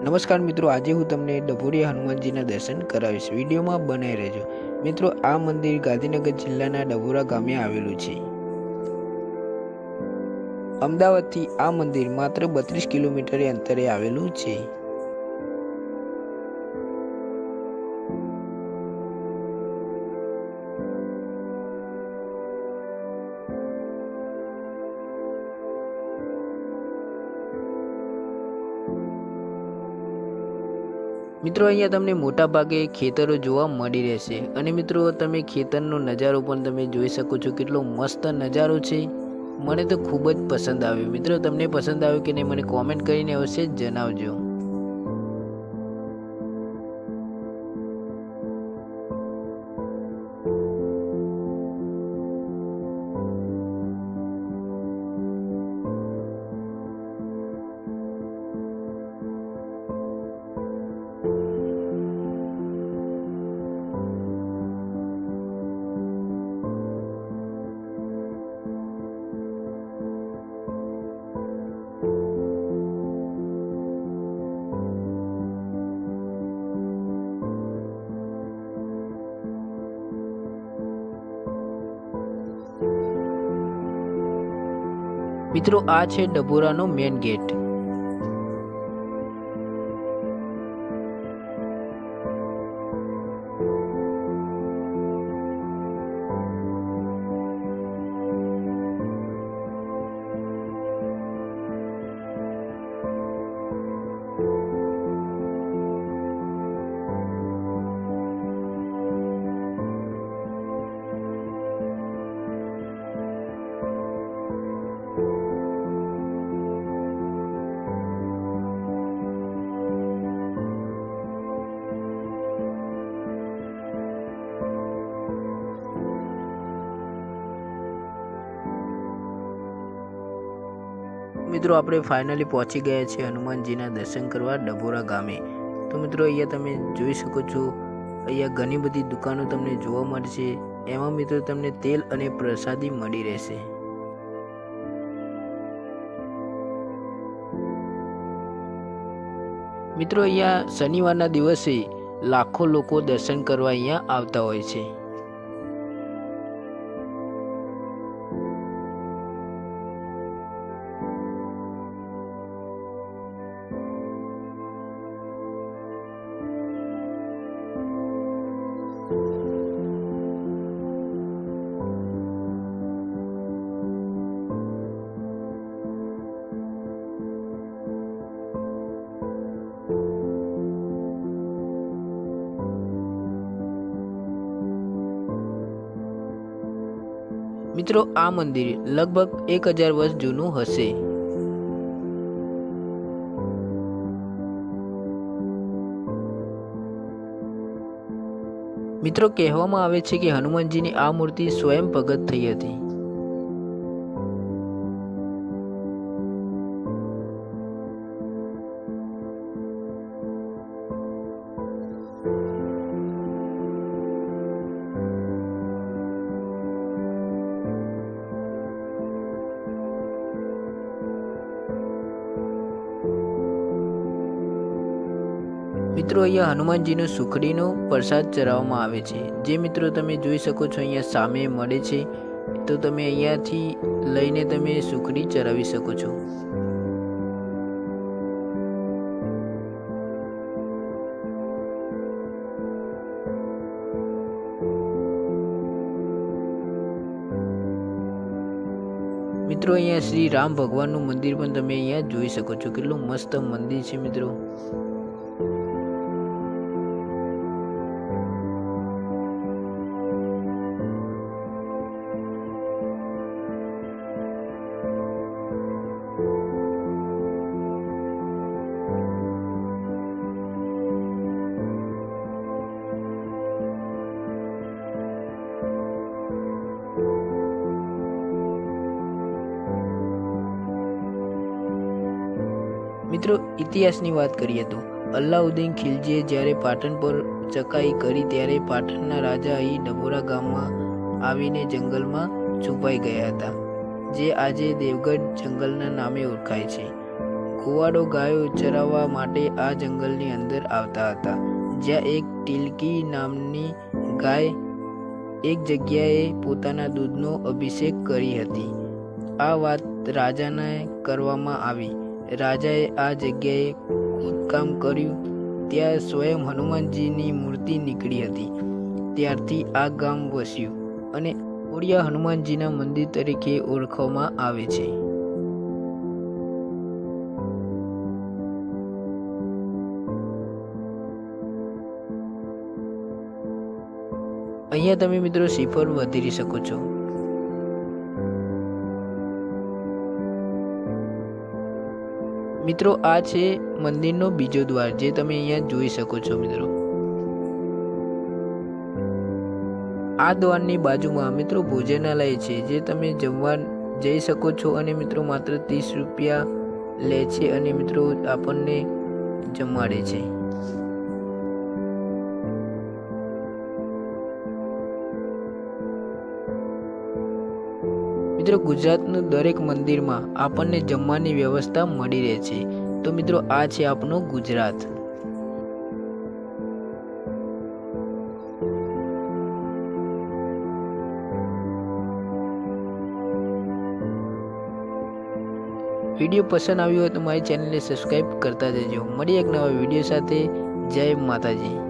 નમસ્કાર મિત્રો, આજે હું તમને ડભોડિયા હનુમાનજીના દર્શન કરાવીશ. વિડીયોમાં બનાવી રહેજો. મિત્રો, આ મંદિર ગાંધીનગર જિલ્લાના ડભોરા ગામે આવેલું છે. અમદાવાદથી આ મંદિર માત્ર 32 કિલોમીટર અંતરે આવેલું છે. મિત્રો, અહીંયા તમને મોટા ભાગે ખેતરો જોવા મળી રહેશે અને મિત્રો તમે ખેતરનો નજારો પણ તમે જોઈ શકો છો. કેટલો મસ્ત નજારો છે. મને તો ખૂબ જ પસંદ આવ્યો. મિત્રો, તમને પસંદ આવ્યો કે નહીં મને કોમેન્ટ કરીને અવશ્ય જણાવજો. મિત્રો, આ છે ડભોરાનો મેઇન ગેટ. મિત્રો, આપણે ફાઇનલી પહોંચી ગયા છે હનુમાનજીના દર્શન કરવા ડભોરા ગામે. તો મિત્રો, અહીંયા તમે જોઈ શકો છો, અહીંયા ઘણી બધી દુકાનો તમને જોવા મળશે. એમાં મિત્રો તમને તેલ અને પ્રસાદી મળી રહેશે. મિત્રો, અહીંયા શનિવારના દિવસે લાખો લોકો દર્શન કરવા અહીંયા આવતા હોય છે. મિત્રો, આ મંદિર લગભગ 1000 વર્ષ જૂનું હશે. મિત્રો, કહેવામાં આવે છે કે હનુમાનજીની આ મૂર્તિ સ્વયં પ્રગટ થઈ હતી. મિત્રો, અહીંયા હનુમાનજીનો સુખડીનો પ્રસાદ ચડાવવામાં આવે છે, જે મિત્રો તમે જોઈ શકો છો અહીંયા સામે મળે છે. તો તમે અહીંયાથી લઈને તમે સુખડી ચડાવી શકો છો. મિત્રો, અહીંયા શ્રી રામ ભગવાનનું મંદિર પણ તમે અહીંયા જોઈ શકો છો. કેટલું મસ્ત મંદિર છે મિત્રો. મિત્રો, ઇતિહાસની વાત કરીએ તો અલાઉદ્દીન ખિલજીએ જ્યારે પાટણ પર ચકાઈ કરી ત્યારે પાટણના રાજા અહીં ડભોરા ગામમાં આવીને જંગલમાં છુપાઈ ગયા હતા, જે આજે દેવગઢ જંગલના નામે ઓળખાય છે. કુવાડો ગાયો ચરાવવા માટે આ જંગલની અંદર આવતા હતા, જ્યાં એક ટીલકી નામની ગાય એક જગ્યાએ પોતાના દૂધનો અભિષેક કરી હતી. આ વાત રાજાને કરવામાં આવી. રાજાએ આ જગ્યાએ ખોદકામ કર્યું. ત્યાં સ્વયં હનુમાનજીની મૂર્તિ નીકળી હતી. ત્યારથી આ ગામ વસ્યું અને ઓડિયા હનુમાનજીના મંદિર તરીકે ઓળખવામાં આવે છે. અહીંયા તમે મિત્રો શ્રીફળ વધારી શકો છો. મિત્રો આ છે મંદિરનો બીજો દ્વાર, જે તમે અહીંયા જોઈ શકો છો. મિત્રો આ દ્વારની બાજુમાં મિત્રો ભોજનાલય છે, જે તમે જમવા જઈ શકો છો અને મિત્રો માત્ર 30 રૂપિયા લે છે અને મિત્રો આપણને જમાડે છે. મિત્રો ગુજરાતનું દરેક મંદિરમાં આપણને જમવાની વ્યવસ્થા મળી રહે છે. તો મિત્રો આ છે આપણું ગુજરાત. વિડીયો પસંદ આવ્યો હોય તો મારી ચેનલને સબસ્ક્રાઈબ કરતા જજો. મળીએ એક નવા વિડીયો સાથે. જય માતાજી.